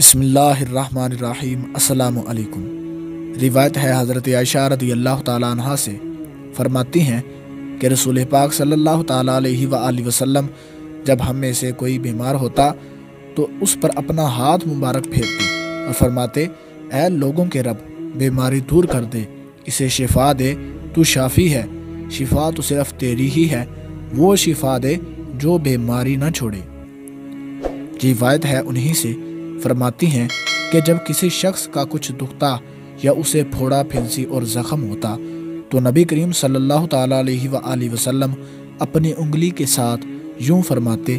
بسم اللہ الرحمن الرحیم۔ السلام علیکم۔ روایت ہے حضرت عائشہ رضی اللہ تعالیٰ عنہ سے، فرماتی ہیں کہ رسول پاک صلی اللہ تعالیٰ علیہ وآلہ وسلم جب ہم میں سے کوئی بیمار ہوتا تو اس پر اپنا ہاتھ مبارک پھیرتے اور فرماتے، اے لوگوں کے رب، بیماری دور کر دے، اسے شفا دے، تو شافی ہے، شفا تو صرف تیری ہی ہے، وہ شفا دے جو بیماری نہ چھوڑے۔ روایت ہے انہی سے، فرماتی ہیں کہ جب کسی شخص کا کچھ دکھتا یا اسے پھوڑا پھنسی اور زخم ہوتا تو نبی کریم صلی اللہ تعالیٰ علیہ وآلہ وسلم اپنی انگلی کے ساتھ یوں فرماتے،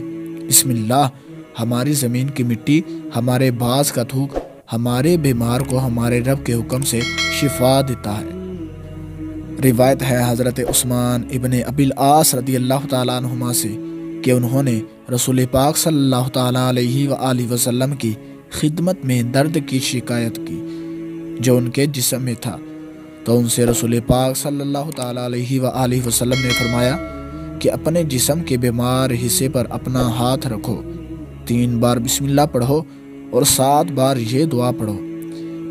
بسم اللہ، ہماری زمین کی مٹی، ہمارے باز کا تھوک ہمارے بیمار کو ہمارے رب کے حکم سے شفا دیتا ہے۔ روایت ہے حضرت عثمان ابن ابی العاص رضی اللہ تعالیٰ عنہما سے کہ انہوں نے رسول پاک صلی اللہ تعالیٰ علیہ وآلہ وسلم کی خدمت میں درد کی شکایت کی جو ان کے جسم میں تھا، تو ان سے رسول پاک صلی اللہ تعالیٰ علیہ وآلہ وسلم نے فرمایا کہ اپنے جسم کے بیمار حصے پر اپنا ہاتھ رکھو، 3 بار بسم اللہ پڑھو اور 7 بار یہ دعا پڑھو،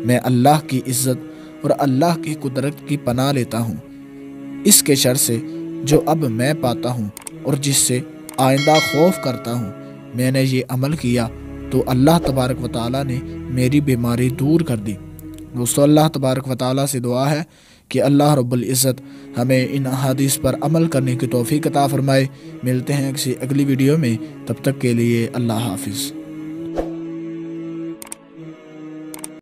میں اللہ کی عزت اور اللہ کی قدرت کی پناہ لیتا ہوں اس کے شر سے جو اب میں پاتا ہوں اور جس سے آئندہ خوف کرتا ہوں۔ میں نے یہ عمل کیا تو اللہ تبارک و تعالیٰ نے میری بیماری دور کر دی۔ دوستو، اللہ تبارک و تعالیٰ سے دعا ہے کہ اللہ رب العزت ہمیں ان احادیث پر عمل کرنے کی توفیق عطا فرمائے۔ ملتے ہیں کسی اگلی ویڈیو میں، تب تک کے لیے اللہ حافظ۔